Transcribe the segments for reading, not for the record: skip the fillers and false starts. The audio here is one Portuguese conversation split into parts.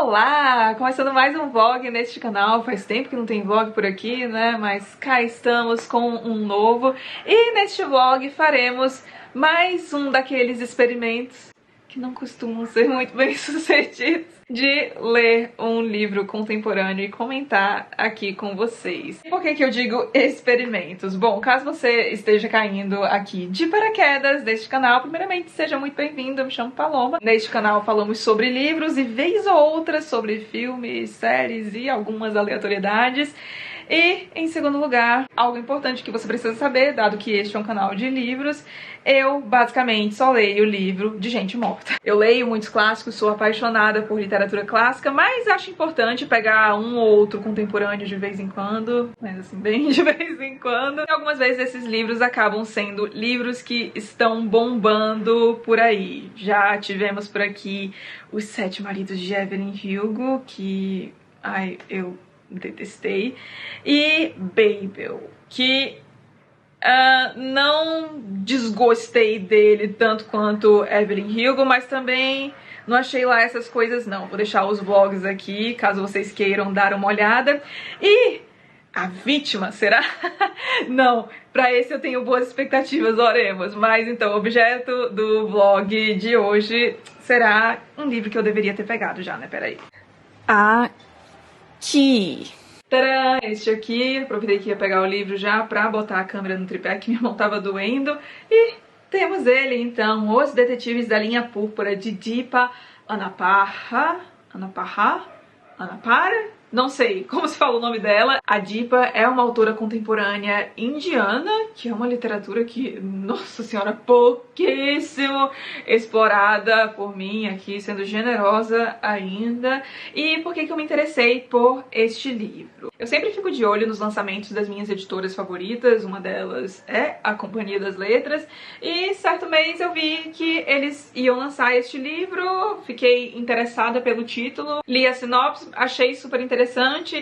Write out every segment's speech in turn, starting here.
Olá! Começando mais um vlog neste canal. Faz tempo que não tem vlog por aqui, né? Mas cá estamos com um novo. E neste vlog faremos mais um daqueles experimentos que não costumam ser muito bem sucedidos, de ler um livro contemporâneo e comentar aqui com vocês. Por que eu digo experimentos? Bom, caso você esteja caindo aqui de paraquedas deste canal, primeiramente seja muito bem-vindo, eu me chamo Paloma. Neste canal falamos sobre livros e vez ou outra sobre filmes, séries e algumas aleatoriedades. E, em segundo lugar, algo importante que você precisa saber, dado que este é um canal de livros, eu basicamente só leio livro de gente morta. Eu leio muitos clássicos, sou apaixonada por literatura clássica, mas acho importante pegar um ou outro contemporâneo de vez em quando, mas assim, bem de vez em quando. E algumas vezes esses livros acabam sendo livros que estão bombando por aí. Já tivemos por aqui Os Sete Maridos de Evelyn Hugo, que... eu detestei, e Babel, que não desgostei dele tanto quanto Evelyn Hugo, mas também não achei lá essas coisas não. Vou deixar os vlogs aqui, caso vocês queiram dar uma olhada. E A Vítima, será? Não, pra esse eu tenho boas expectativas, oremos. Mas então, o objeto do vlog de hoje será um livro que eu deveria ter pegado já, né? Peraí. Tcharam! Este aqui, aproveitei que ia pegar o livro já pra botar a câmera no tripé, que minha mão tava doendo. E temos ele, então, Os Detetives da Linha Púrpura, de Deepa Anaparha? Não sei como se fala o nome dela. A Deepa é uma autora contemporânea indiana, que é uma literatura que, nossa senhora, pouquíssimo explorada por mim aqui, sendo generosa ainda. E por que eu me interessei por este livro? Eu sempre fico de olho nos lançamentos das minhas editoras favoritas, uma delas é a Companhia das Letras, e certo mês eu vi que eles iam lançar este livro, fiquei interessada pelo título, li a sinopse, achei super interessante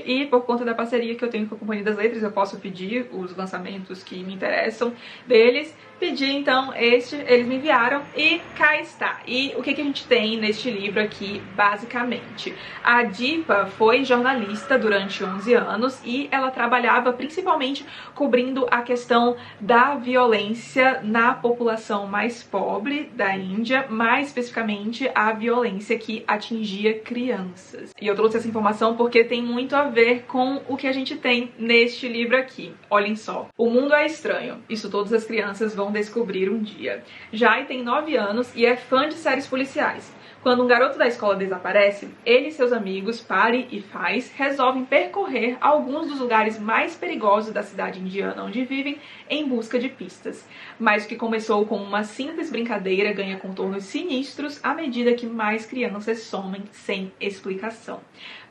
e por conta da parceria que eu tenho com a Companhia das Letras eu posso pedir os lançamentos que me interessam deles. Pedi então este, eles me enviaram e cá está. E o que a gente tem neste livro aqui, basicamente? A Deepa foi jornalista durante 11 anos e ela trabalhava principalmente cobrindo a questão da violência na população mais pobre da Índia, mais especificamente a violência que atingia crianças. E eu trouxe essa informação porque tem muito a ver com o que a gente tem neste livro aqui. Olhem só. O mundo é estranho. Isso todas as crianças vão descobrir um dia. Jai tem 9 anos e é fã de séries policiais. Quando um garoto da escola desaparece, ele e seus amigos, Pari e Faiz, resolvem percorrer alguns dos lugares mais perigosos da cidade indiana onde vivem em busca de pistas. Mas o que começou com uma simples brincadeira ganha contornos sinistros à medida que mais crianças somem sem explicação.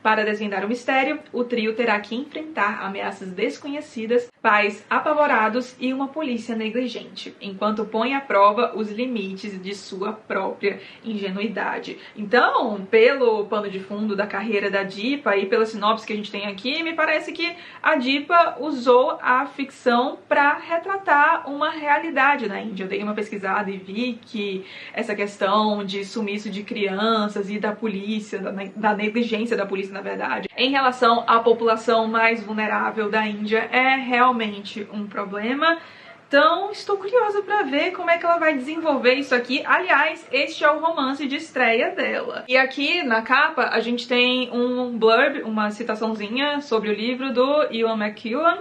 Para desvendar o mistério, o trio terá que enfrentar ameaças desconhecidas, pais apavorados e uma polícia negligente, enquanto põe à prova os limites de sua própria ingenuidade. Então, pelo pano de fundo da carreira da Deepa e pela sinopse que a gente tem aqui, me parece que a Deepa usou a ficção para retratar uma realidade na Índia. Eu dei uma pesquisada e vi que essa questão de sumiço de crianças e da polícia, da negligência da polícia, na verdade, em relação à população mais vulnerável da Índia é realmente um problema. Então, estou curiosa para ver como é que ela vai desenvolver isso aqui. Aliás, este é o romance de estreia dela. E aqui na capa a gente tem um blurb, uma citaçãozinha sobre o livro do Ian McEwan,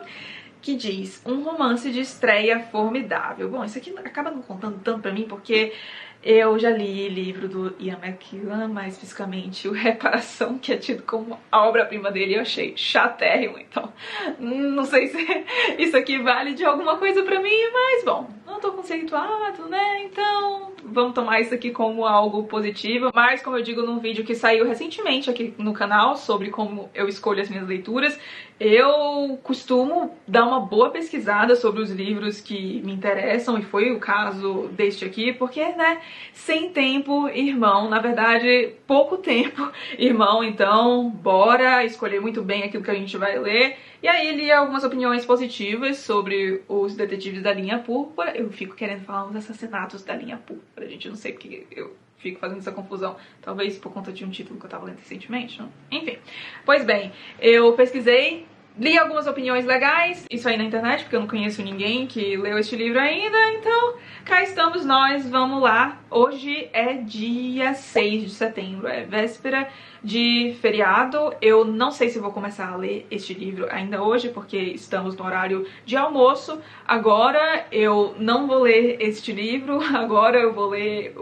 que diz: um romance de estreia formidável. Bom, isso aqui acaba não contando tanto pra mim, porque eu já li livro do Ian McEwan, mais especificamente o Reparação, que é tido como a obra-prima dele, e eu achei chatérrimo, então não sei se isso aqui vale de alguma coisa pra mim, mas bom, não tô conceituado, né, então vamos tomar isso aqui como algo positivo. Mas como eu digo num vídeo que saiu recentemente aqui no canal sobre como eu escolho as minhas leituras, eu costumo dar uma boa pesquisada sobre os livros que me interessam, e foi o caso deste aqui, porque, né, sem tempo, irmão, na verdade, pouco tempo, irmão, então bora escolher muito bem aquilo que a gente vai ler. E aí li algumas opiniões positivas sobre Os Detetives da Linha Púrpura. Eu fico querendo falar uns assassinatos da Linha Púrpura, gente, não sei porque eu fico fazendo essa confusão. Talvez por conta de um título que eu tava lendo recentemente, não? Enfim. Pois bem, eu pesquisei, li algumas opiniões legais, isso aí na internet, porque eu não conheço ninguém que leu este livro ainda, então cá estamos nós, vamos lá. Hoje é dia 6 de setembro, é véspera de feriado. Eu não sei se vou começar a ler este livro ainda hoje, porque estamos no horário de almoço. Agora eu não vou ler este livro, agora eu vou ler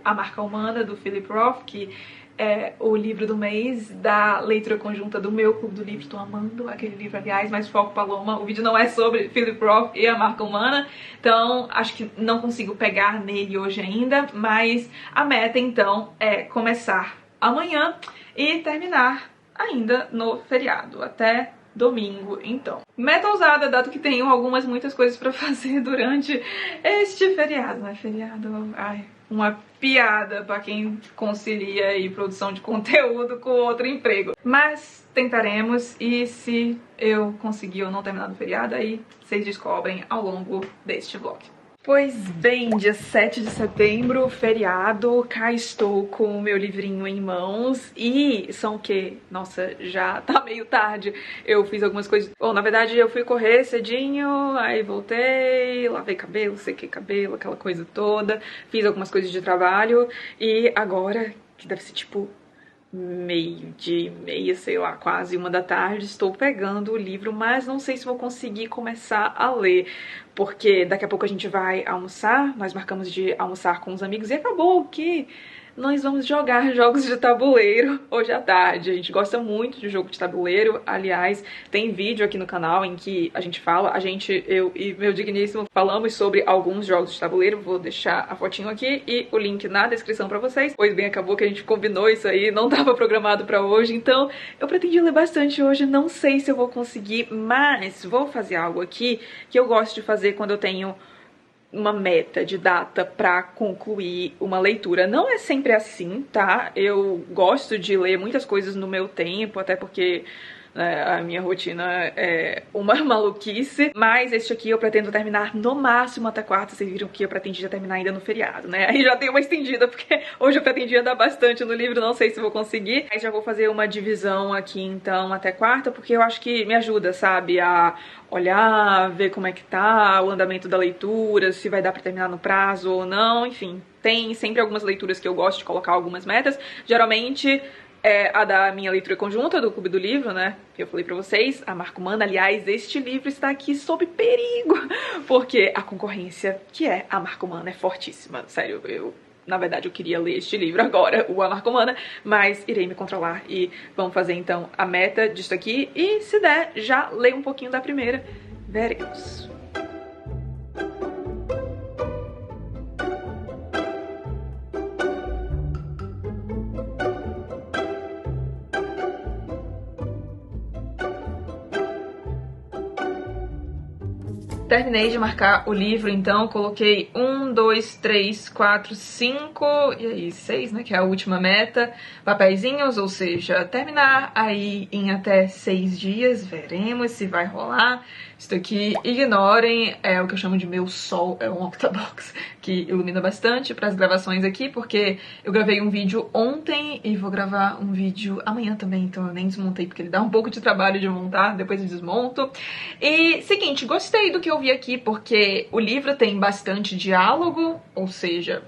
A Marca Humana, do Philip Roth, que é o livro do mês da leitura conjunta do meu clube do livro. Tô amando aquele livro, aliás, mas foco Paloma, o vídeo não é sobre Philip Roth e a marca humana, então acho que não consigo pegar nele hoje ainda, mas a meta então é começar amanhã e terminar ainda no feriado, até domingo, então. Meta ousada, dado que tenho muitas coisas pra fazer durante este feriado, não é feriado, ai, uma piada pra quem concilia aí produção de conteúdo com outro emprego. Mas tentaremos, e se eu conseguir ou não terminar no feriado, aí vocês descobrem ao longo deste vlog. Pois bem, dia 7 de setembro, feriado, cá estou com o meu livrinho em mãos e são o quê? Nossa, já tá meio tarde, eu fiz algumas coisas... Bom, na verdade eu fui correr cedinho, aí voltei, lavei cabelo, sequei cabelo, aquela coisa toda, fiz algumas coisas de trabalho e agora, que deve ser tipo meio-dia e meia, sei lá, quase 1 da tarde, estou pegando o livro, mas não sei se vou conseguir começar a ler, porque daqui a pouco a gente vai almoçar, nós marcamos de almoçar com os amigos e acabou que nós vamos jogar jogos de tabuleiro hoje à tarde. A gente gosta muito de jogo de tabuleiro, aliás, tem vídeo aqui no canal em que a gente fala, eu e meu digníssimo falamos sobre alguns jogos de tabuleiro, vou deixar a fotinho aqui e o link na descrição pra vocês. Pois bem, acabou que a gente combinou isso aí, não estava programado pra hoje, então eu pretendi ler bastante hoje, não sei se eu vou conseguir, mas vou fazer algo aqui que eu gosto de fazer quando eu tenho uma meta de data pra concluir uma leitura. Não é sempre assim, tá? Eu gosto de ler muitas coisas no meu tempo, até porque a minha rotina é uma maluquice, mas este aqui eu pretendo terminar no máximo até quarta. Vocês viram que eu pretendia terminar ainda no feriado, né? Aí já dei uma estendida, porque hoje eu pretendia andar bastante no livro, não sei se vou conseguir. Aí já vou fazer uma divisão aqui então até quarta, porque eu acho que me ajuda, sabe, a olhar, ver como é que tá o andamento da leitura, se vai dar pra terminar no prazo ou não, enfim. Tem sempre algumas leituras que eu gosto de colocar algumas metas, geralmente é a da minha leitura conjunta do Clube do Livro, né, que eu falei pra vocês, A Marca Humana. Aliás, este livro está aqui sob perigo, porque a concorrência que é A Marca Humana é fortíssima, sério, na verdade eu queria ler este livro agora, o A Marca Humana, mas irei me controlar e vamos fazer então a meta disso aqui e se der, já leio um pouquinho da primeira, veremos. Terminei de marcar o livro, então coloquei 1, 2, 3, 4, 5 e aí 6, né, que é a última meta, papeizinhos, ou seja, terminar aí em até 6 dias, veremos se vai rolar. Isso aqui, ignorem, é o que eu chamo de meu sol, é um octabox que ilumina bastante para as gravações aqui, porque eu gravei um vídeo ontem e vou gravar um vídeo amanhã também, então eu nem desmontei porque ele dá um pouco de trabalho de montar, depois eu desmonto. E seguinte, gostei do que eu vi aqui, porque o livro tem bastante diálogo, ou seja,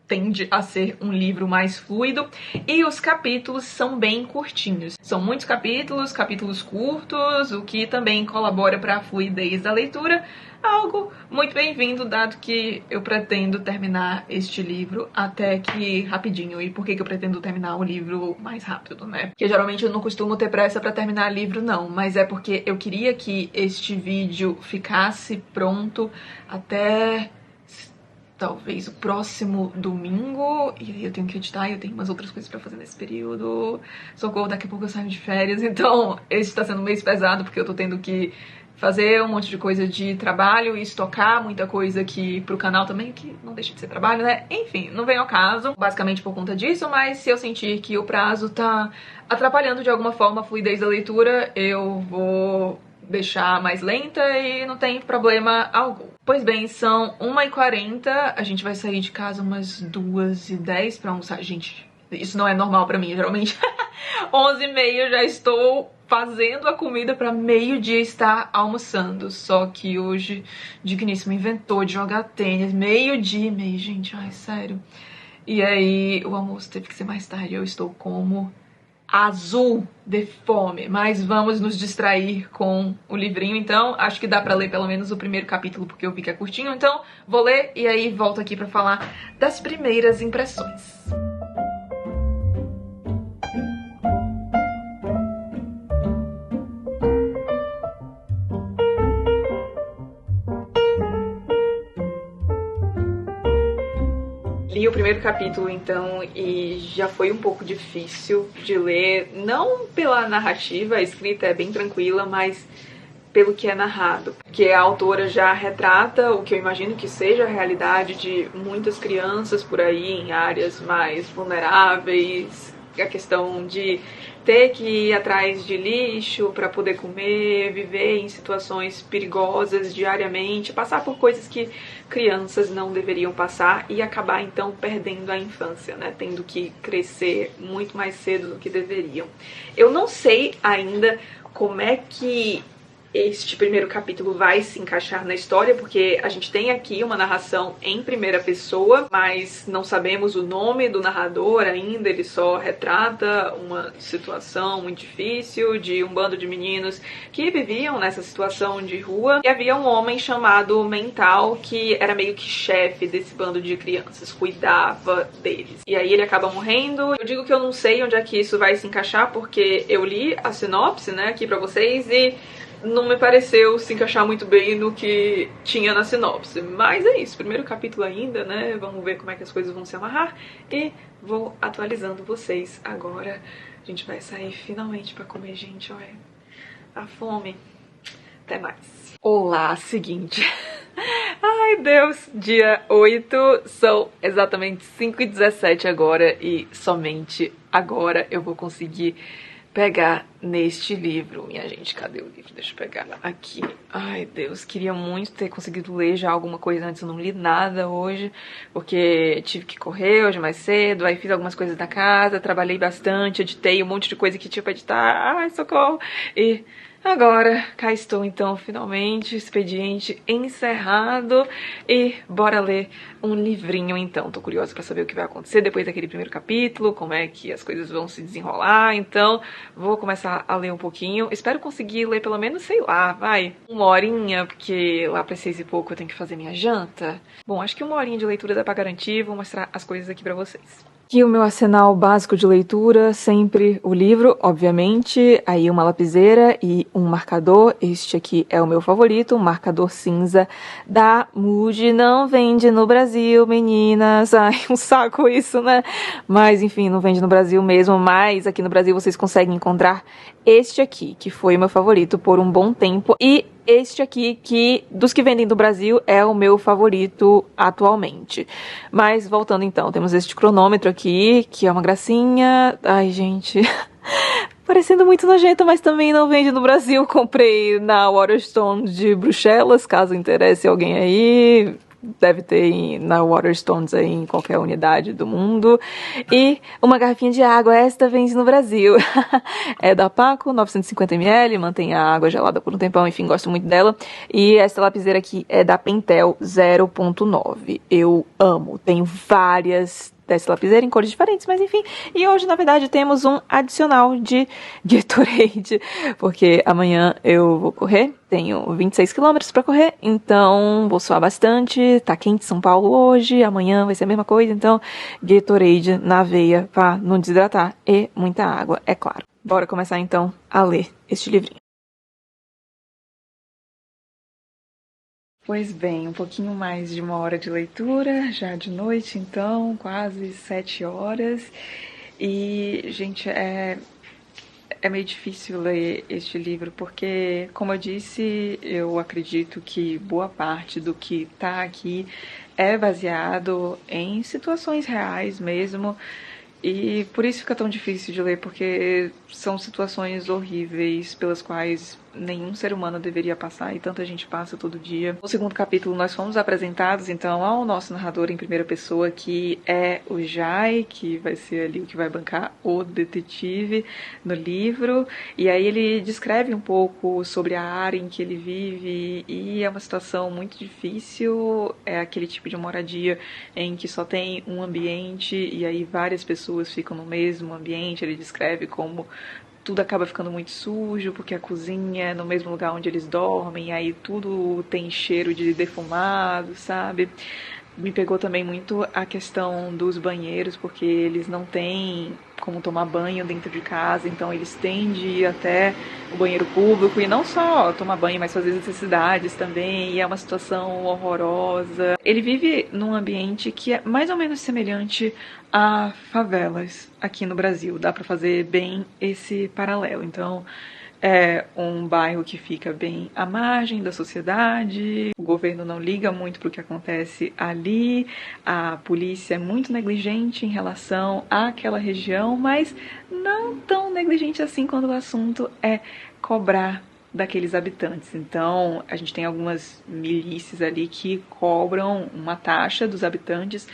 tende a ser um livro mais fluido, e os capítulos são bem curtinhos. São muitos capítulos, capítulos curtos, o que também colabora para a fluidez da leitura, algo muito bem-vindo, dado que eu pretendo terminar este livro até que rapidinho. E por que eu pretendo terminar o livro mais rápido, né? Porque geralmente eu não costumo ter pressa pra terminar livro, não, mas é porque eu queria que este vídeo ficasse pronto até talvez o próximo domingo, e aí eu tenho que editar e eu tenho umas outras coisas pra fazer nesse período. Socorro, daqui a pouco eu saio de férias, então esse tá sendo um mês pesado porque eu tô tendo que fazer um monte de coisa de trabalho e estocar muita coisa aqui pro canal também, que não deixa de ser trabalho, né? Enfim, não vem ao caso, basicamente por conta disso, mas se eu sentir que o prazo tá atrapalhando de alguma forma a fluidez da leitura, eu vou deixar mais lenta e não tem problema algum. Pois bem, são 1h40, a gente vai sair de casa umas 2h10 pra almoçar. Gente, isso não é normal pra mim, geralmente 11h30 já estou fazendo a comida pra meio-dia estar almoçando. Só que hoje, digníssimo, inventou de jogar tênis, meio-dia e meio, gente, ai, sério. E aí o almoço teve que ser mais tarde, eu estou como azul de fome, mas vamos nos distrair com o livrinho, então acho que dá pra ler pelo menos o primeiro capítulo, porque eu vi que é curtinho, então vou ler e aí volto aqui pra falar das primeiras impressões. Li o primeiro capítulo, então, e já foi um pouco difícil de ler, não pela narrativa, a escrita é bem tranquila, mas pelo que é narrado. Porque a autora já retrata o que eu imagino que seja a realidade de muitas crianças por aí em áreas mais vulneráveis, a questão de ter que ir atrás de lixo para poder comer, viver em situações perigosas diariamente, passar por coisas que crianças não deveriam passar e acabar então perdendo a infância, né? Tendo que crescer muito mais cedo do que deveriam. Eu não sei ainda como é que este primeiro capítulo vai se encaixar na história, porque a gente tem aqui uma narração em primeira pessoa, mas não sabemos o nome do narrador ainda, ele só retrata uma situação muito difícil de um bando de meninos que viviam nessa situação de rua, e havia um homem chamado Mental que era meio que chefe desse bando de crianças, cuidava deles. E aí ele acaba morrendo. Eu digo que eu não sei onde é que isso vai se encaixar, porque eu li a sinopse, né, aqui pra vocês, e não me pareceu se encaixar muito bem no que tinha na sinopse. Mas é isso, primeiro capítulo ainda, né? Vamos ver como é que as coisas vão se amarrar. E vou atualizando vocês agora. A gente vai sair finalmente pra comer, gente, olha. A fome. Até mais. Olá, seguinte. Ai, Deus. Dia 8, são exatamente 5h17 agora. E somente agora eu vou conseguir pegar neste livro. Minha gente, cadê o livro? Deixa eu pegar aqui. Ai, Deus, queria muito ter conseguido ler já alguma coisa antes. Eu não li nada hoje, porque tive que correr hoje mais cedo, aí fiz algumas coisas da casa, trabalhei bastante, editei um monte de coisa que tinha pra editar. Ai, socorro! E agora, cá estou então, finalmente, expediente encerrado e bora ler um livrinho então. Tô curiosa pra saber o que vai acontecer depois daquele primeiro capítulo, como é que as coisas vão se desenrolar, então vou começar a ler um pouquinho. Espero conseguir ler pelo menos, sei lá, vai, 1 horinha, porque lá pra 6 e pouco eu tenho que fazer minha janta. Bom, acho que 1 horinha de leitura dá pra garantir, vou mostrar as coisas aqui pra vocês. Aqui o meu arsenal básico de leitura, sempre o livro, obviamente, aí uma lapiseira e um marcador. Este aqui é o meu favorito, um marcador cinza da Muji. Não vende no Brasil, meninas. Ai, um saco isso, né? Mas, enfim, não vende no Brasil mesmo, mas aqui no Brasil vocês conseguem encontrar este aqui, que foi o meu favorito por um bom tempo. E este aqui, que dos que vendem do Brasil, é o meu favorito atualmente. Mas, voltando então, temos este cronômetro aqui, que é uma gracinha. Ai, gente, parecendo muito nojento, mas também não vende no Brasil. Comprei na Waterstones de Bruxelas, caso interesse alguém aí. Deve ter na Waterstones aí em qualquer unidade do mundo. E uma garrafinha de água, esta vende no Brasil. É da Paco, 950 ml, mantém a água gelada por um tempão, enfim, gosto muito dela. E esta lapiseira aqui é da Pentel 0.9. Eu amo, tenho várias dessa lapiseira em cores diferentes, mas enfim. E hoje, na verdade, temos um adicional de Gatorade, porque amanhã eu vou correr, tenho 26 km pra correr, então vou suar bastante, tá quente São Paulo hoje, amanhã vai ser a mesma coisa, então Gatorade na veia pra não desidratar e muita água, é claro. Bora começar então a ler este livrinho. Pois bem, um pouquinho mais de 1 hora de leitura, já de noite então, quase 7 horas. E, gente, é meio difícil ler este livro, porque, como eu disse, eu acredito que boa parte do que tá aqui é baseado em situações reais mesmo. E por isso fica tão difícil de ler, porque são situações horríveis pelas quais nenhum ser humano deveria passar e tanta gente passa todo dia. No segundo capítulo nós fomos apresentados então ao nosso narrador em primeira pessoa, que é o Jai, que vai ser ali o que vai bancar o detetive no livro, e aí ele descreve um pouco sobre a área em que ele vive, e é uma situação muito difícil, é aquele tipo de moradia em que só tem um ambiente e aí várias pessoas ficam no mesmo ambiente. Ele descreve como tudo acaba ficando muito sujo, porque a cozinha é no mesmo lugar onde eles dormem, aí tudo tem cheiro de defumado, sabe? Me pegou também muito a questão dos banheiros, porque eles não têm como tomar banho dentro de casa, então eles têm de ir até o banheiro público, e não só tomar banho, mas fazer necessidades também, e é uma situação horrorosa. Ele vive num ambiente que é mais ou menos semelhante a favelas aqui no Brasil, dá pra fazer bem esse paralelo. Então é um bairro que fica bem à margem da sociedade, o governo não liga muito para o que acontece ali, a polícia é muito negligente em relação àquela região, mas não tão negligente assim quando o assunto é cobrar daqueles habitantes. Então a gente tem algumas milícias ali que cobram uma taxa dos habitantes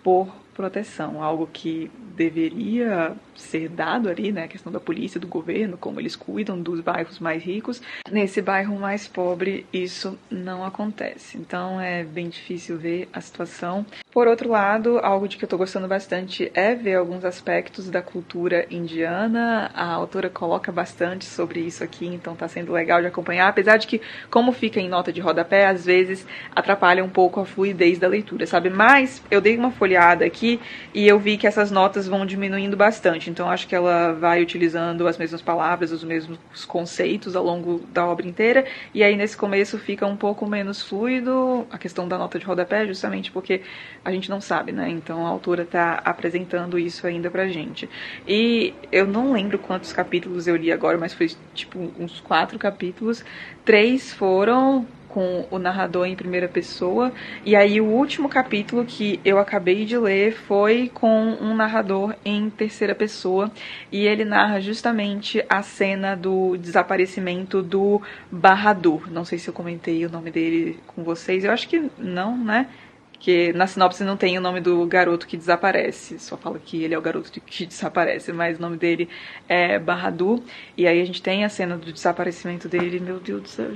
por proteção, algo que deveria ser dado ali, né, a questão da polícia, do governo, como eles cuidam dos bairros mais ricos. Nesse bairro mais pobre, isso não acontece. Então é bem difícil ver a situação. Por outro lado, algo de que eu tô gostando bastante é ver alguns aspectos da cultura indiana. A autora coloca bastante sobre isso aqui, então tá sendo legal de acompanhar, apesar de que, como fica em nota de rodapé, às vezes atrapalha um pouco a fluidez da leitura, sabe? Mas eu dei uma folheada aqui e eu vi que essas notas vão diminuindo bastante, então acho que ela vai utilizando as mesmas palavras, os mesmos conceitos ao longo da obra inteira, e aí nesse começo fica um pouco menos fluido a questão da nota de rodapé, justamente porque a gente não sabe, né? Então a autora tá apresentando isso ainda pra gente. E eu não lembro quantos capítulos eu li agora, mas foi tipo uns 4 capítulos. 3 foram com o narrador em primeira pessoa, e aí o último capítulo que eu acabei de ler foi com um narrador em terceira pessoa, e ele narra justamente a cena do desaparecimento do Bahadur. Não sei se eu comentei o nome dele com vocês, eu acho que não, né? Porque na sinopse não tem o nome do garoto que desaparece, só fala que ele é o garoto que desaparece, mas o nome dele é Bahadur, e aí a gente tem a cena do desaparecimento dele. Meu Deus do céu,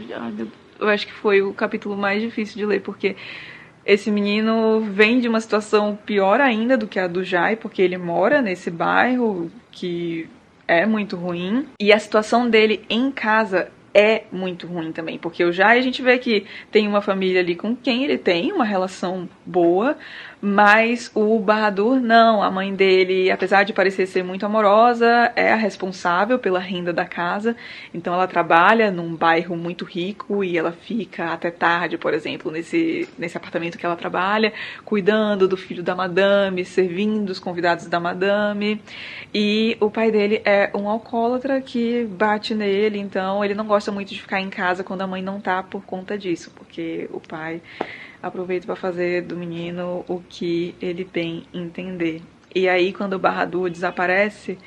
eu acho que foi o capítulo mais difícil de ler, porque esse menino vem de uma situação pior ainda do que a do Jai, porque ele mora nesse bairro que é muito ruim, e a situação dele em casa é muito ruim também, porque o Jai, a gente vê que tem uma família ali com quem ele tem uma relação boa, mas o Bahadur não. A mãe dele, apesar de parecer ser muito amorosa, é a responsável pela renda da casa, então ela trabalha num bairro muito rico e ela fica até tarde, por exemplo, nesse apartamento que ela trabalha, cuidando do filho da madame, servindo os convidados da madame, e o pai dele é um alcoólatra que bate nele, então ele não gosta muito de ficar em casa quando a mãe não tá por conta disso, porque o pai aproveita para fazer do menino o que ele bem entender. E aí, quando o Bahadur desaparece,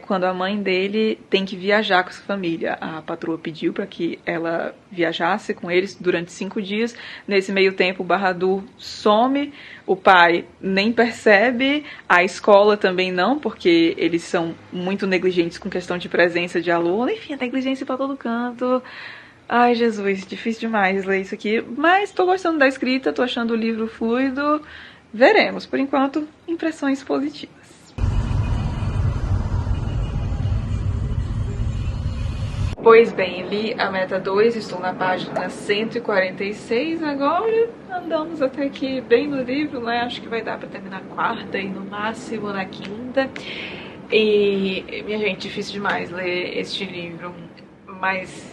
quando a mãe dele tem que viajar com essa família. A patroa pediu para que ela viajasse com eles durante 5 dias. Nesse meio tempo, o Bahadur some, o pai nem percebe, a escola também não, porque eles são muito negligentes com questão de presença de aluno. Enfim, a negligência para todo canto. Ai, Jesus, difícil demais ler isso aqui, mas tô gostando da escrita, tô achando o livro fluido. Veremos, por enquanto, impressões positivas. Pois bem, li a meta 2, estou na página 146 agora. Andamos até aqui bem no livro, né? Acho que vai dar pra terminar a 4ª e no máximo na 5ª. E, minha gente, difícil demais ler este livro, mas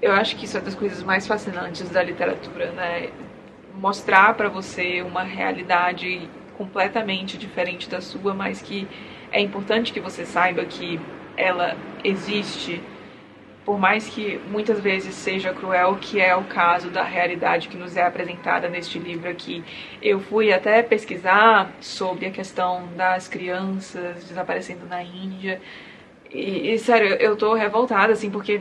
eu acho que isso é das coisas mais fascinantes da literatura, né? Mostrar pra você uma realidade completamente diferente da sua, mas que é importante que você saiba que ela existe por mais que muitas vezes seja cruel, que é o caso da realidade que nos é apresentada neste livro aqui. Eu fui até pesquisar sobre a questão das crianças desaparecendo na Índia e sério, eu tô revoltada, assim, porque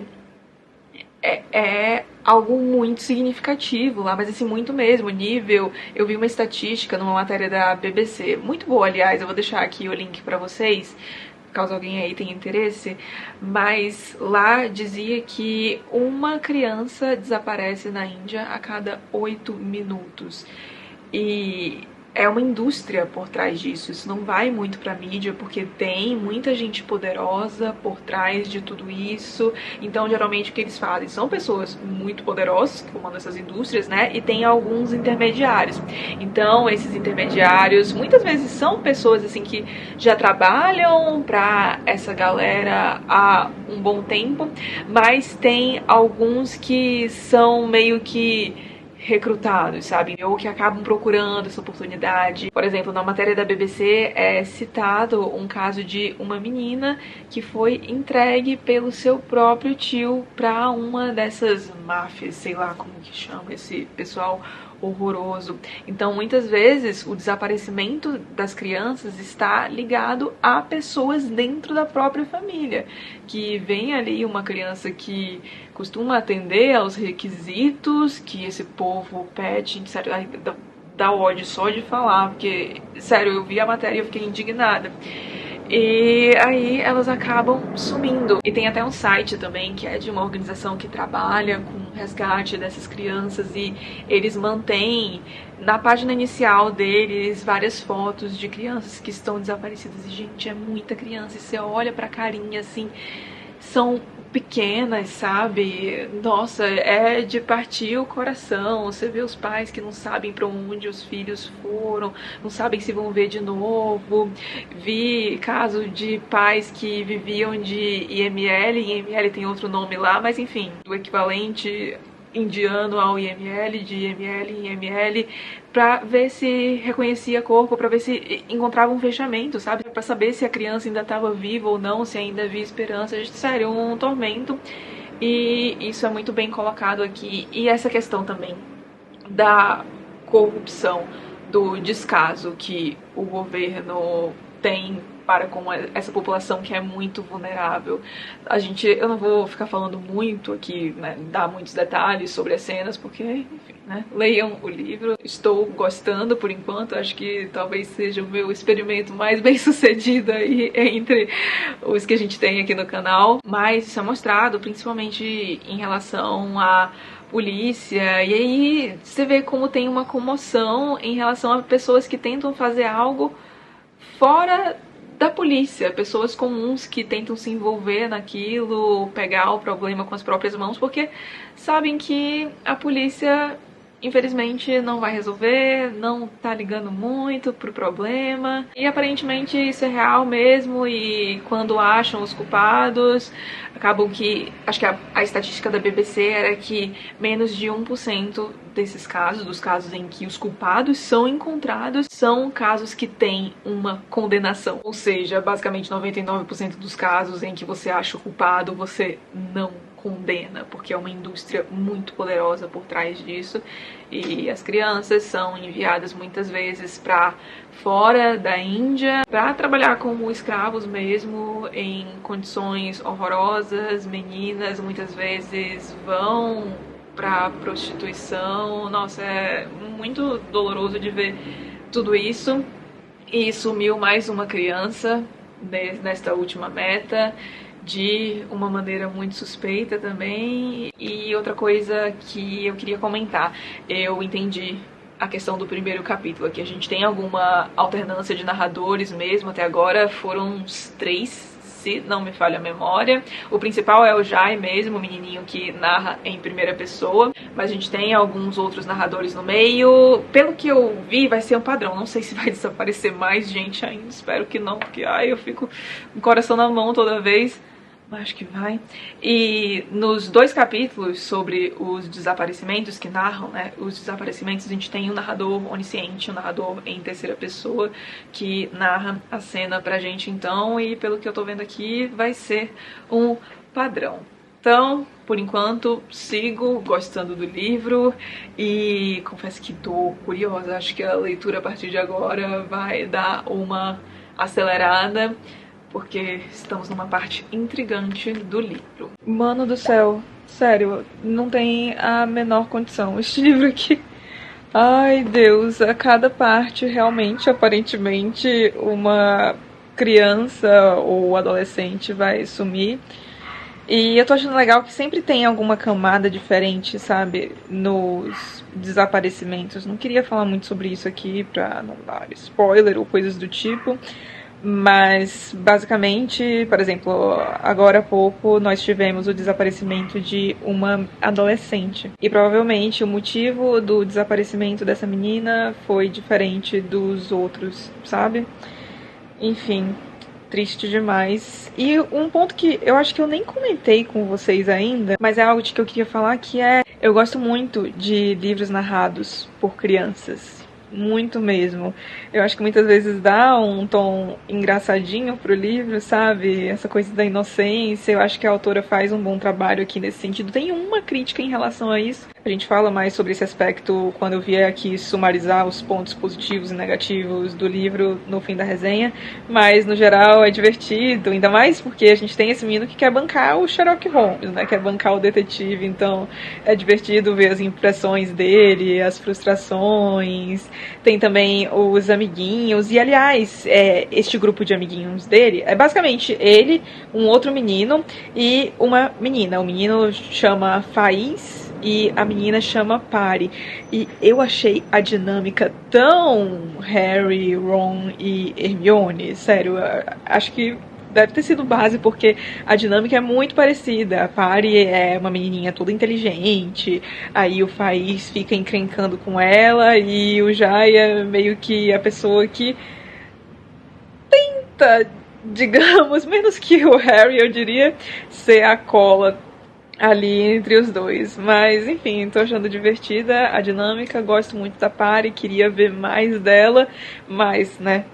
é algo muito significativo lá, mas assim, muito mesmo, nível. Eu vi uma estatística numa matéria da BBC, muito boa, aliás, eu vou deixar aqui o link pra vocês, caso alguém aí tenha interesse, mas lá dizia que uma criança desaparece na Índia a cada 8 minutos. E é uma indústria por trás disso, isso não vai muito pra mídia porque tem muita gente poderosa por trás de tudo isso. Então geralmente o que eles fazem são pessoas muito poderosas que comandam essas indústrias, né, e tem alguns intermediários. Então esses intermediários muitas vezes são pessoas assim que já trabalham pra essa galera há um bom tempo, mas tem alguns que são meio que recrutados, sabe? Ou que acabam procurando essa oportunidade. Por exemplo, na matéria da BBC é citado um caso de uma menina que foi entregue pelo seu próprio tio pra uma dessas máfias, sei lá como que chama esse pessoal horroroso. Então, muitas vezes, o desaparecimento das crianças está ligado a pessoas dentro da própria família, que vem ali uma criança que costuma atender aos requisitos que esse povo pede, sério, dá ódio só de falar, porque, sério, eu vi a matéria e eu fiquei indignada. E aí elas acabam sumindo. E tem até um site também que é de uma organização que trabalha com o resgate dessas crianças e eles mantêm na página inicial deles várias fotos de crianças que estão desaparecidas. E, gente, é muita criança. E você olha pra carinha assim, são pequenas, sabe? Nossa, é de partir o coração. Você vê os pais que não sabem pra onde os filhos foram, não sabem se vão ver de novo. Vi caso de pais que viviam de IML, e IML tem outro nome lá, mas enfim, o equivalente indiano ao IML, de IML em IML, pra ver se reconhecia corpo, pra ver se encontrava um fechamento, sabe? Pra saber se a criança ainda estava viva ou não, se ainda havia esperança. Sério, um tormento. E isso é muito bem colocado aqui. E essa questão também da corrupção, do descaso que o governo tem para com essa população que é muito vulnerável. Eu não vou ficar falando muito aqui, né, dar muitos detalhes sobre as cenas, porque, enfim, né, leiam o livro. Estou gostando por enquanto, acho que talvez seja o meu experimento mais bem sucedido aí entre os que a gente tem aqui no canal, mas isso é mostrado principalmente em relação a polícia, e aí você vê como tem uma comoção em relação a pessoas que tentam fazer algo fora da polícia, pessoas comuns que tentam se envolver naquilo, pegar o problema com as próprias mãos, porque sabem que a polícia, infelizmente, não vai resolver, não tá ligando muito pro problema, e aparentemente isso é real mesmo, e quando acham os culpados, acabam que, acho que a estatística da BBC era que menos de 1% desses casos, dos casos em que os culpados são encontrados, são casos que têm uma condenação, ou seja, basicamente 99% dos casos em que você acha o culpado, você não condena, porque é uma indústria muito poderosa por trás disso, e as crianças são enviadas muitas vezes para fora da Índia para trabalhar como escravos mesmo, em condições horrorosas. Meninas muitas vezes vão para prostituição. Nossa, é muito doloroso de ver tudo isso. E sumiu mais uma criança nesta última meta, de uma maneira muito suspeita também. E outra coisa que eu queria comentar, eu entendi a questão do primeiro capítulo aqui. A gente tem alguma alternância de narradores mesmo, até agora foram uns 3, se não me falha a memória. O principal é o Jai mesmo, o menininho que narra em primeira pessoa, mas a gente tem alguns outros narradores no meio. Pelo que eu vi, vai ser um padrão, não sei se vai desaparecer mais gente ainda, espero que não, porque ai, eu fico com o coração na mão toda vez. Acho que vai. E nos 2 capítulos sobre os desaparecimentos que narram, né, os desaparecimentos, a gente tem um narrador onisciente, um narrador em terceira pessoa que narra a cena pra gente então, e pelo que eu tô vendo aqui vai ser um padrão. Então, por enquanto, sigo gostando do livro e confesso que tô curiosa. Acho que a leitura a partir de agora vai dar uma acelerada, porque estamos numa parte intrigante do livro. Mano do céu, sério, não tem a menor condição. Este livro aqui, ai Deus, a cada parte realmente, aparentemente, uma criança ou adolescente vai sumir. E eu tô achando legal que sempre tem alguma camada diferente, sabe, nos desaparecimentos. Não queria falar muito sobre isso aqui pra não dar spoiler ou coisas do tipo, mas basicamente, por exemplo, agora há pouco nós tivemos o desaparecimento de uma adolescente. E provavelmente o motivo do desaparecimento dessa menina foi diferente dos outros, sabe? Enfim, triste demais. E um ponto que eu acho que eu nem comentei com vocês ainda, mas é algo de que eu queria falar, que é... Eu gosto muito de livros narrados por crianças. Muito mesmo. Eu acho que muitas vezes dá um tom engraçadinho pro livro, sabe? Essa coisa da inocência. Eu acho que a autora faz um bom trabalho aqui nesse sentido. Tem uma crítica em relação a isso. A gente fala mais sobre esse aspecto quando eu vier aqui sumarizar os pontos positivos e negativos do livro no fim da resenha. Mas, no geral, é divertido. Ainda mais porque a gente tem esse menino que quer bancar o Sherlock Holmes, né? Quer bancar o detetive. Então, é divertido ver as impressões dele, as frustrações. Tem também os amiguinhos. E, aliás, este grupo de amiguinhos dele é basicamente ele, um outro menino e uma menina. O menino chama Faiz e a menina chama Pari. E eu achei a dinâmica tão Harry, Ron e Hermione. Sério, acho que deve ter sido base, porque a dinâmica é muito parecida. A Pari é uma menininha toda inteligente, aí o Faiz fica encrencando com ela, e o Jai é meio que a pessoa que tenta, digamos, menos que o Harry, eu diria, ser a cola ali entre os dois. Mas, enfim, tô achando divertida a dinâmica, gosto muito da Pari, queria ver mais dela, mas, né,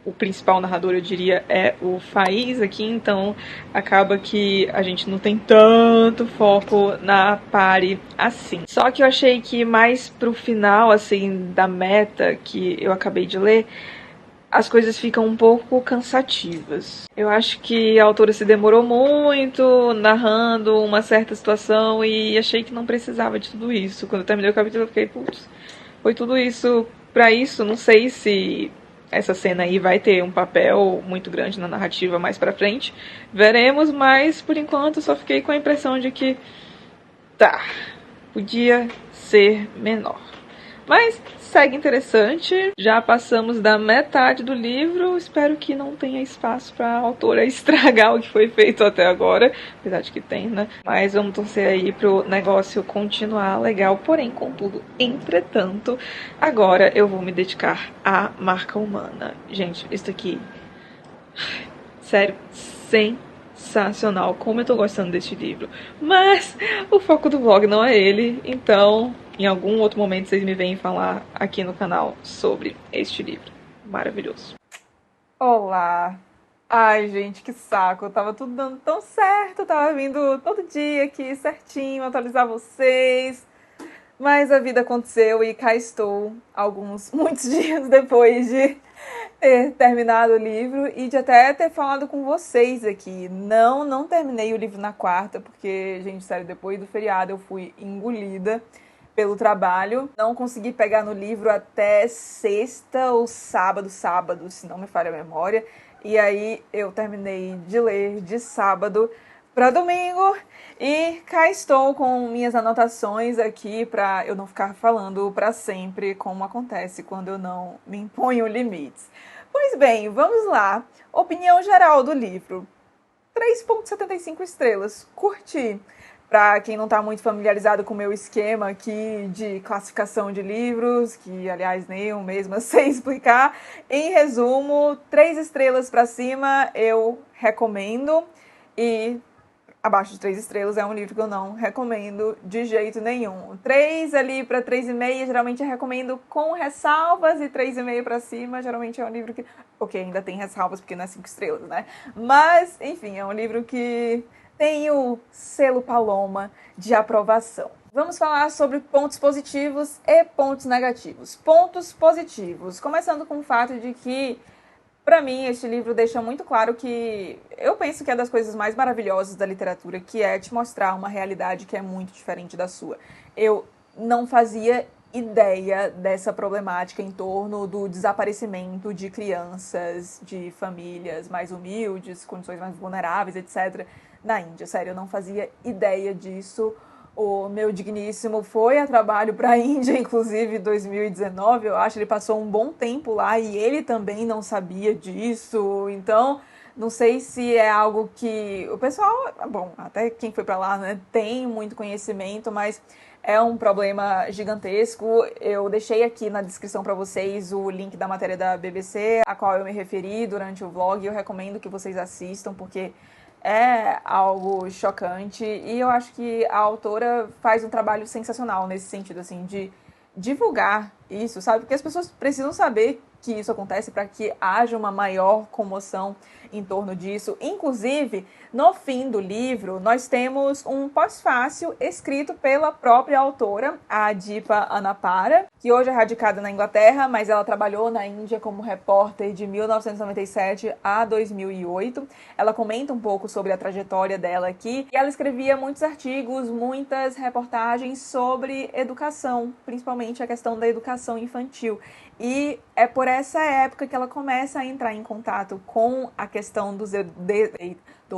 o principal narrador, eu diria, é o Faiz aqui, então acaba que a gente não tem tanto foco na Pari assim. Só que eu achei que mais pro final, assim, da meta que eu acabei de ler, as coisas ficam um pouco cansativas. Eu acho que a autora se demorou muito narrando uma certa situação e achei que não precisava de tudo isso. Quando eu terminei o capítulo eu fiquei, putz, foi tudo isso pra isso? Não sei se essa cena aí vai ter um papel muito grande na narrativa mais pra frente. Veremos, mas por enquanto só fiquei com a impressão de que tá, podia ser menor. Mas segue interessante, já passamos da metade do livro, espero que não tenha espaço para a autora estragar o que foi feito até agora, apesar de que tem, né? Mas vamos torcer aí pro negócio continuar legal, porém, contudo, entretanto, agora eu vou me dedicar à marca humana. Gente, isso aqui, sério, sensacional, como eu tô gostando deste livro. Mas o foco do vlog não é ele, então em algum outro momento vocês me vêm falar aqui no canal sobre este livro maravilhoso. Olá! Ai, gente, que saco! Tava tudo dando tão certo, tava vindo todo dia aqui certinho, atualizar vocês. Mas a vida aconteceu e cá estou, muitos dias depois de ter terminado o livro e de até ter falado com vocês aqui. Não terminei o livro na quarta, porque, gente, sério, depois do feriado eu fui engolida pelo trabalho. Não consegui pegar no livro até sexta ou sábado, se não me falha a memória. E aí eu terminei de ler de sábado para domingo e cá estou com minhas anotações aqui para eu não ficar falando para sempre, como acontece quando eu não me imponho limites. Pois bem, vamos lá. Opinião geral do livro. 3,75 estrelas. Curti. Para quem não está muito familiarizado com o meu esquema aqui de classificação de livros, que, aliás, nem eu mesma sei explicar, em resumo, 3 estrelas para cima eu recomendo, e abaixo de 3 estrelas é um livro que eu não recomendo de jeito nenhum. 3 ali para 3,5 geralmente eu recomendo com ressalvas, e 3,5 para cima geralmente é um livro que... Ok, ainda tem ressalvas porque não é 5 estrelas, né? Mas, enfim, é um livro que tem o selo Paloma de aprovação. Vamos falar sobre pontos positivos e pontos negativos. Pontos positivos, começando com o fato de que, para mim, este livro deixa muito claro que eu penso que é das coisas mais maravilhosas da literatura, que é te mostrar uma realidade que é muito diferente da sua. Eu não fazia ideia dessa problemática em torno do desaparecimento de crianças, de famílias mais humildes, condições mais vulneráveis, etc., na Índia. Sério, eu não fazia ideia disso. O meu digníssimo foi a trabalho para a Índia, inclusive em 2019, eu acho. Ele passou um bom tempo lá e ele também não sabia disso. Então, não sei se é algo que o pessoal, bom, até quem foi para lá, né, tem muito conhecimento, mas é um problema gigantesco. Eu deixei aqui na descrição para vocês o link da matéria da BBC, a qual eu me referi durante o vlog. Eu recomendo que vocês assistam, porque é algo chocante e eu acho que a autora faz um trabalho sensacional nesse sentido, assim, de divulgar isso, sabe? Porque as pessoas precisam saber que isso acontece para que haja uma maior comoção em torno disso. Inclusive, no fim do livro, nós temos um pós-fácil escrito pela própria autora, a Adipa Anapara, que hoje é radicada na Inglaterra, mas ela trabalhou na Índia como repórter de 1997 a 2008. Ela comenta um pouco sobre a trajetória dela aqui, e ela escrevia muitos artigos, muitas reportagens sobre educação, principalmente a questão da educação infantil. E é por essa época que ela começa a entrar em contato com a questão do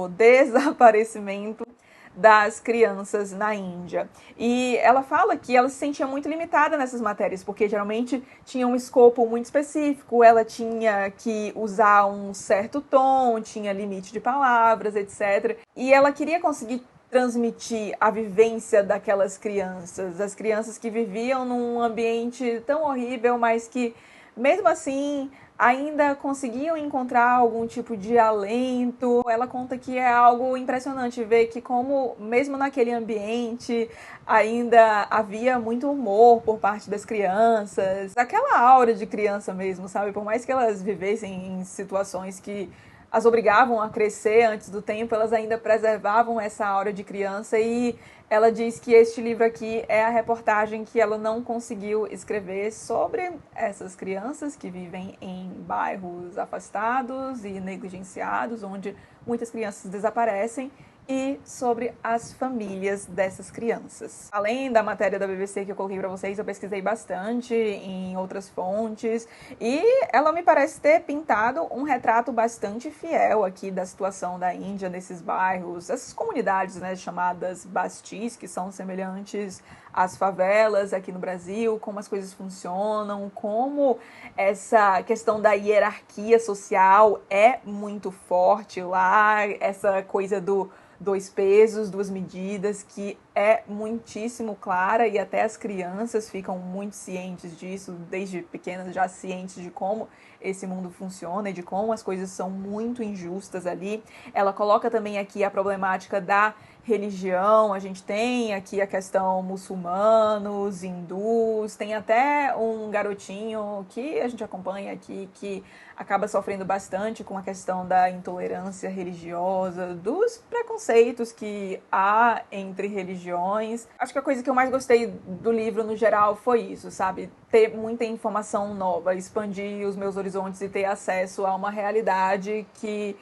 desaparecimento das crianças na Índia. E ela fala que ela se sentia muito limitada nessas matérias, porque geralmente tinha um escopo muito específico, ela tinha que usar um certo tom, tinha limite de palavras, etc. E ela queria conseguir transmitir a vivência daquelas crianças, as crianças que viviam num ambiente tão horrível, mas que, mesmo assim, ainda conseguiam encontrar algum tipo de alento. Ela conta que é algo impressionante ver que, como mesmo naquele ambiente, ainda havia muito humor por parte das crianças, aquela aura de criança mesmo, sabe? Por mais que elas vivessem em situações que as obrigavam a crescer antes do tempo, elas ainda preservavam essa aura de criança. E ela diz que este livro aqui é a reportagem que ela não conseguiu escrever sobre essas crianças que vivem em bairros afastados e negligenciados, onde muitas crianças desaparecem, e sobre as famílias dessas crianças. Além da matéria da BBC que eu coloquei para vocês, eu pesquisei bastante em outras fontes e ela me parece ter pintado um retrato bastante fiel aqui da situação da Índia nesses bairros, essas comunidades, né, chamadas bastis, que são semelhantes às favelas aqui no Brasil, como as coisas funcionam, como essa questão da hierarquia social é muito forte lá, essa coisa do dois pesos, duas medidas, que é muitíssimo clara, e até as crianças ficam muito cientes disso, desde pequenas já cientes de como esse mundo funciona e de como as coisas são muito injustas ali. Ela coloca também aqui a problemática da religião, a gente tem aqui a questão muçulmanos, hindus, tem até um garotinho que a gente acompanha aqui que acaba sofrendo bastante com a questão da intolerância religiosa, dos preconceitos que há entre religiões. Acho que a coisa que eu mais gostei do livro no geral foi isso, sabe? Ter muita informação nova, expandir os meus horizontes e ter acesso a uma realidade que,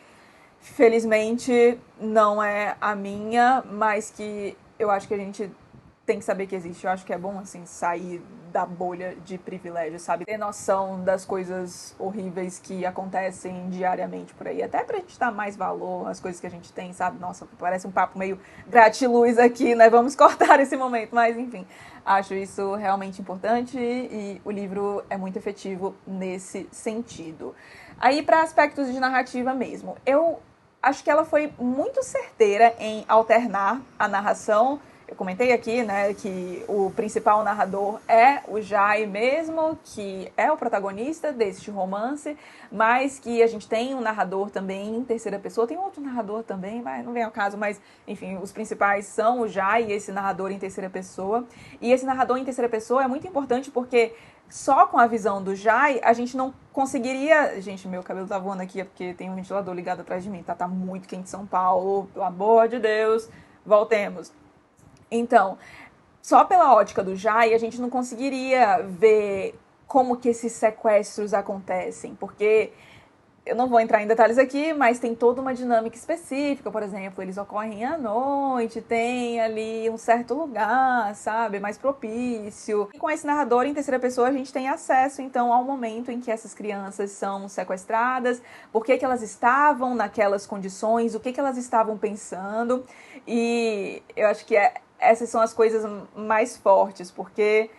felizmente, não é a minha, mas que eu acho que a gente tem que saber que existe. Eu acho que é bom, assim, sair da bolha de privilégio, sabe? Ter noção das coisas horríveis que acontecem diariamente por aí. Até pra gente dar mais valor às coisas que a gente tem, sabe? Nossa, parece um papo meio gratiluz aqui, né? Vamos cortar esse momento. Mas, enfim, acho isso realmente importante e o livro é muito efetivo nesse sentido. Aí, para aspectos de narrativa mesmo, eu acho que ela foi muito certeira em alternar a narração. Eu comentei aqui, né, que o principal narrador é o Jai mesmo, que é o protagonista deste romance, mas que a gente tem um narrador também em terceira pessoa, tem outro narrador também, mas não vem ao caso, mas enfim, os principais são o Jai e esse narrador em terceira pessoa. E esse narrador em terceira pessoa é muito importante porque só com a visão do Jai, a gente não conseguiria... Gente, meu cabelo tá voando aqui, é porque tem um ventilador ligado atrás de mim, tá? Tá muito quente em São Paulo, pelo amor de Deus, voltemos. Então, só pela ótica do Jai, a gente não conseguiria ver como que esses sequestros acontecem, porque eu não vou entrar em detalhes aqui, mas tem toda uma dinâmica específica, por exemplo, eles ocorrem à noite, tem ali um certo lugar, sabe, mais propício. E com esse narrador em terceira pessoa a gente tem acesso, então, ao momento em que essas crianças são sequestradas, por que elas estavam naquelas condições, o que elas estavam pensando, e eu acho que essas são as coisas mais fortes, porque,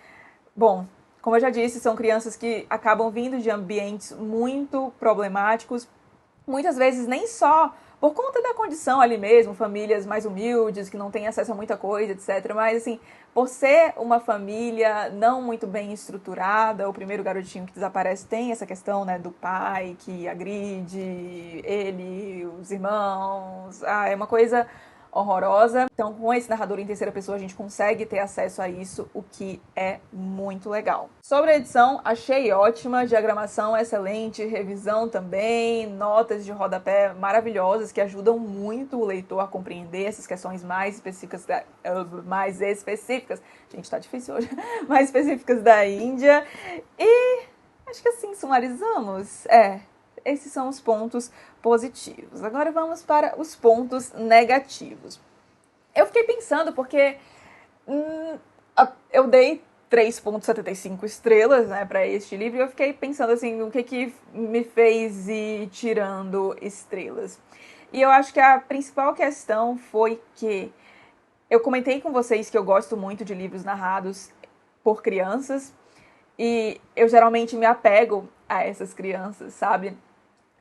bom, como eu já disse, são crianças que acabam vindo de ambientes muito problemáticos, muitas vezes nem só por conta da condição ali mesmo, famílias mais humildes, que não têm acesso a muita coisa, etc. Mas, assim, por ser uma família não muito bem estruturada, o primeiro garotinho que desaparece tem essa questão, né, do pai que agride ele, os irmãos. É uma coisa horrorosa. Então, com esse narrador em terceira pessoa, a gente consegue ter acesso a isso, o que é muito legal. Sobre a edição, achei ótima, diagramação excelente, revisão também, notas de rodapé maravilhosas que ajudam muito o leitor a compreender essas questões mais específicas, gente, tá difícil hoje, mais específicas da Índia. E acho que assim sumarizamos. Esses são os pontos positivos. Agora vamos para os pontos negativos. Eu fiquei pensando porque eu dei 3,75 estrelas, né, para este livro, e eu fiquei pensando assim, o que me fez ir tirando estrelas. E eu acho que a principal questão foi que eu comentei com vocês que eu gosto muito de livros narrados por crianças, e eu geralmente me apego a essas crianças, sabe?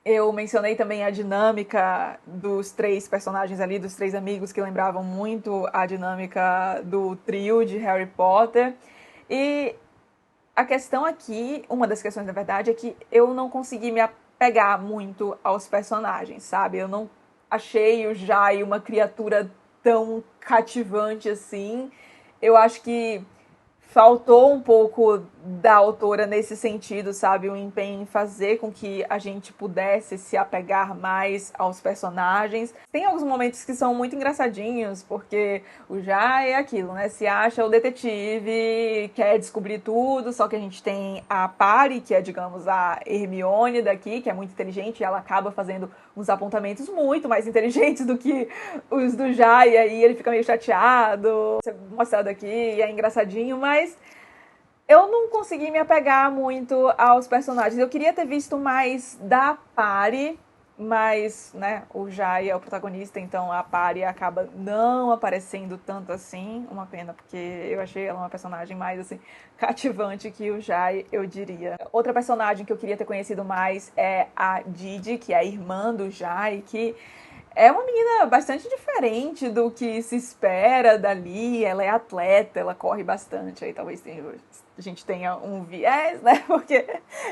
Eu mencionei também a dinâmica dos três personagens ali, dos três amigos, que lembravam muito a dinâmica do trio de Harry Potter. E a questão aqui, uma das questões, na verdade, é que eu não consegui me apegar muito aos personagens, sabe? Eu não achei o Jai uma criatura tão cativante assim. Eu acho que faltou um pouco da autora nesse sentido, sabe? Um empenho em fazer com que a gente pudesse se apegar mais aos personagens. Tem alguns momentos que são muito engraçadinhos, porque o Jai é aquilo, né? Se acha o detetive, quer descobrir tudo, só que a gente tem a Pari, que é, digamos, a Hermione daqui, que é muito inteligente, e ela acaba fazendo uns apontamentos muito mais inteligentes do que os do Jai, e aí ele fica meio chateado. Mostrado aqui, é engraçadinho, mas eu não consegui me apegar muito aos personagens. Eu queria ter visto mais da Pari, mas, né, o Jai é o protagonista, então a Pari acaba não aparecendo tanto assim. Uma pena, porque eu achei ela uma personagem mais, assim, cativante que o Jai, eu diria. Outra personagem que eu queria ter conhecido mais é a Didi, que é a irmã do Jai, que é uma menina bastante diferente do que se espera dali. Ela é atleta, ela corre bastante. Aí talvez a gente tenha um viés, né? Porque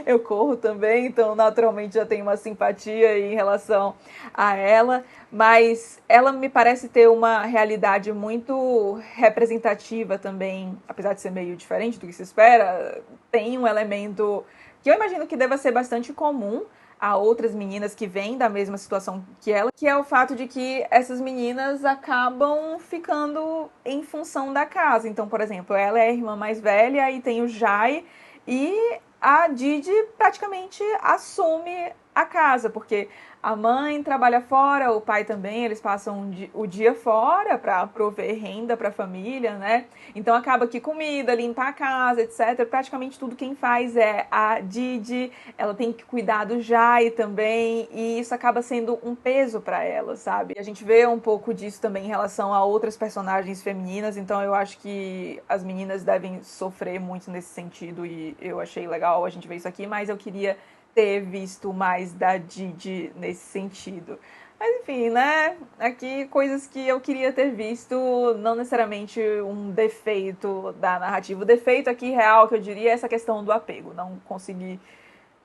eu corro também, então naturalmente já tenho uma simpatia em relação a ela. Mas ela me parece ter uma realidade muito representativa também, apesar de ser meio diferente do que se espera. Tem um elemento que eu imagino que deva ser bastante comum a outras meninas que vêm da mesma situação que ela, que é o fato de que essas meninas acabam ficando em função da casa. Então, por exemplo, ela é a irmã mais velha e tem o Jai, e a Didi praticamente assume a casa, porque a mãe trabalha fora, o pai também, eles passam o dia fora para prover renda para a família, né? Então acaba que comida, limpar a casa, etc. Praticamente tudo quem faz é a Didi. Ela tem que cuidar do Jai também, e isso acaba sendo um peso para ela, sabe? A gente vê um pouco disso também em relação a outras personagens femininas, então eu acho que as meninas devem sofrer muito nesse sentido, e eu achei legal a gente ver isso aqui, mas eu queria ter visto mais da Didi nesse sentido. Mas enfim, né? Aqui coisas que eu queria ter visto, não necessariamente um defeito da narrativa. O defeito aqui real que eu diria é essa questão do apego. Não consegui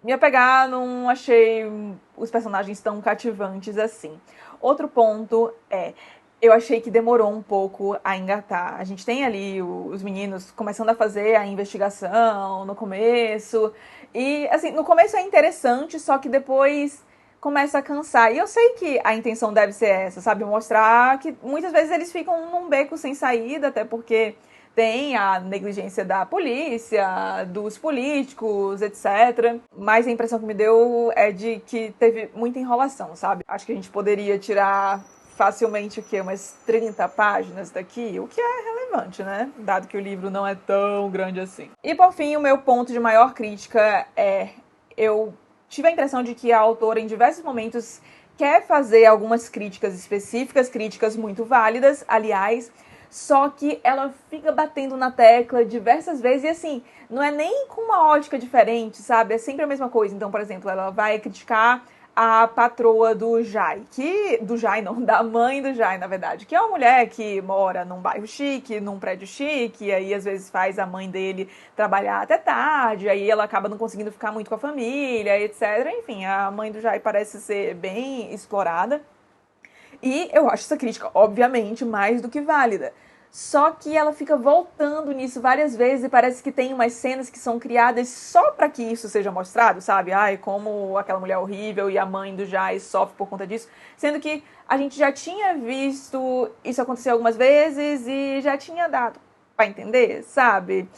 me apegar, não achei os personagens tão cativantes assim. Outro ponto é, eu achei que demorou um pouco a engatar. A gente tem ali os meninos começando a fazer a investigação no começo. E, assim, no começo é interessante, só que depois começa a cansar. E eu sei que a intenção deve ser essa, sabe? Mostrar que muitas vezes eles ficam num beco sem saída, até porque tem a negligência da polícia, dos políticos, etc. Mas a impressão que me deu é de que teve muita enrolação, sabe? Acho que a gente poderia tirar facilmente o quê? Umas 30 páginas daqui, o que é relevante, né? Dado que o livro não é tão grande assim. E por fim, o meu ponto de maior crítica é... eu tive a impressão de que a autora, em diversos momentos, quer fazer algumas críticas específicas, críticas muito válidas, aliás, só que ela fica batendo na tecla diversas vezes e, assim, não é nem com uma ótica diferente, sabe? É sempre a mesma coisa. Então, por exemplo, ela vai criticar a patroa do Jai, do Jai não, da mãe do Jai, na verdade, que é uma mulher que mora num bairro chique, num prédio chique, e aí às vezes faz a mãe dele trabalhar até tarde, aí ela acaba não conseguindo ficar muito com a família, etc. Enfim, a mãe do Jai parece ser bem explorada. E eu acho essa crítica, obviamente, mais do que válida. Só que ela fica voltando nisso várias vezes e parece que tem umas cenas que são criadas só para que isso seja mostrado, sabe? Ai, como aquela mulher horrível e a mãe do Jai sofre por conta disso. Sendo que a gente já tinha visto isso acontecer algumas vezes e já tinha dado pra entender, sabe?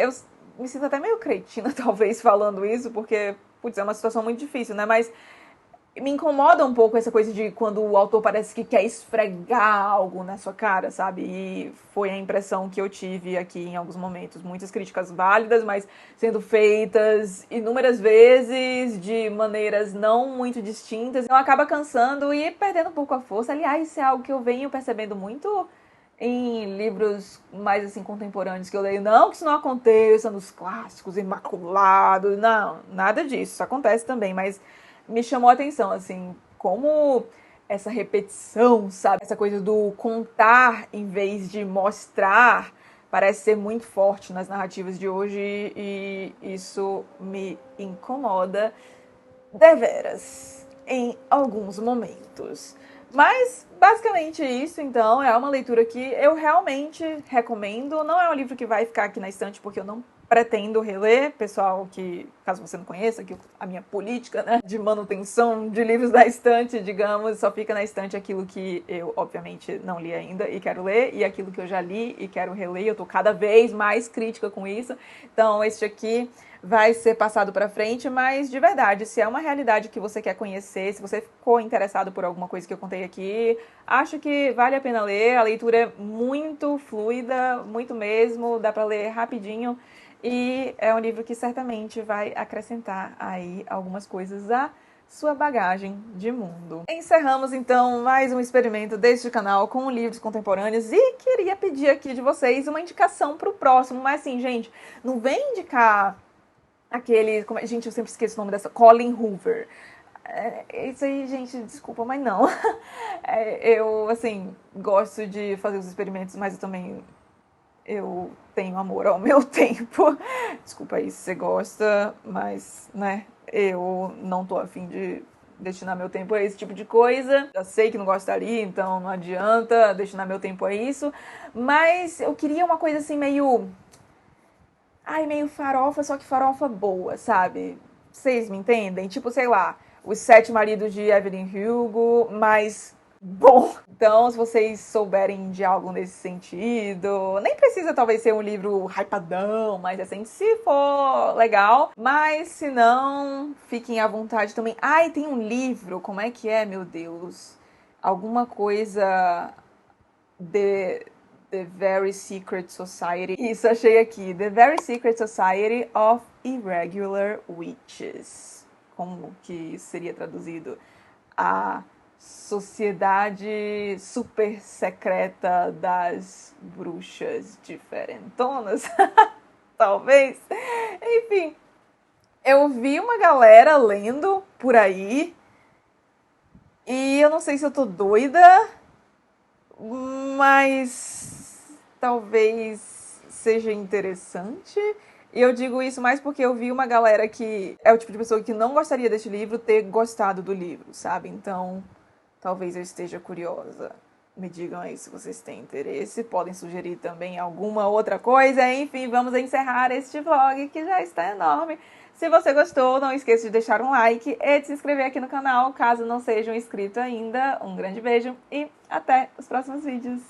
Eu me sinto até meio cretina, talvez, falando isso, porque, putz, é uma situação muito difícil, né? Mas me incomoda um pouco essa coisa de quando o autor parece que quer esfregar algo na sua cara, sabe? E foi a impressão que eu tive aqui em alguns momentos. Muitas críticas válidas, mas sendo feitas inúmeras vezes, de maneiras não muito distintas. Então acaba cansando e perdendo um pouco a força. Aliás, isso é algo que eu venho percebendo muito em livros mais assim contemporâneos que eu leio. Não que isso não aconteça nos clássicos, Imaculados, não, nada disso. Isso acontece também, mas me chamou a atenção, assim, como essa repetição, sabe? Essa coisa do contar em vez de mostrar parece ser muito forte nas narrativas de hoje e isso me incomoda deveras em alguns momentos. Mas, basicamente isso, então, é uma leitura que eu realmente recomendo. Não é um livro que vai ficar aqui na estante, porque eu não pretendo reler, pessoal, que, caso você não conheça, que a minha política, né, de manutenção de livros da estante, digamos, só fica na estante aquilo que eu, obviamente, não li ainda e quero ler, e aquilo que eu já li e quero reler. Eu tô cada vez mais crítica com isso. Então, este aqui vai ser passado para frente, mas de verdade, se é uma realidade que você quer conhecer, se você ficou interessado por alguma coisa que eu contei aqui, acho que vale a pena ler. A leitura é muito fluida, muito mesmo, dá para ler rapidinho e é um livro que certamente vai acrescentar aí algumas coisas à sua bagagem de mundo. Encerramos então mais um experimento deste canal com livros contemporâneos e queria pedir aqui de vocês uma indicação para o próximo, mas assim, gente, não vem indicar aquele... Gente, eu sempre esqueço o nome dessa... Colin Hoover. Isso aí, gente, desculpa, mas não. Eu, assim, gosto de fazer os experimentos, mas eu também... eu tenho amor ao meu tempo. Desculpa aí se você gosta, mas, né, eu não tô afim de destinar meu tempo a esse tipo de coisa. Já sei que não gostaria, então não adianta destinar meu tempo a isso. Mas eu queria uma coisa assim meio... ai, meio farofa, só que farofa boa, sabe? Vocês me entendem? Tipo, sei lá, Os Sete Maridos de Evelyn Hugo, mas bom. Então, se vocês souberem de algo nesse sentido, nem precisa talvez ser um livro hypadão, mas assim, se for legal. Mas se não, fiquem à vontade também. Ai, tem um livro, como é que é, meu Deus? Alguma coisa de... The Very Secret Society. Isso, achei aqui. The Very Secret Society of Irregular Witches. Como que seria traduzido? A Sociedade Super Secreta das Bruxas Diferentonas. Talvez. Enfim, eu vi uma galera lendo por aí. E eu não sei se eu tô doida, mas talvez seja interessante. E eu digo isso mais porque eu vi uma galera que é o tipo de pessoa que não gostaria deste livro ter gostado do livro, sabe? Então, talvez eu esteja curiosa. Me digam aí se vocês têm interesse, podem sugerir também alguma outra coisa. Enfim, vamos encerrar este vlog que já está enorme. Se você gostou, não esqueça de deixar um like e de se inscrever aqui no canal, caso não seja um inscrito ainda. Um grande beijo e até os próximos vídeos.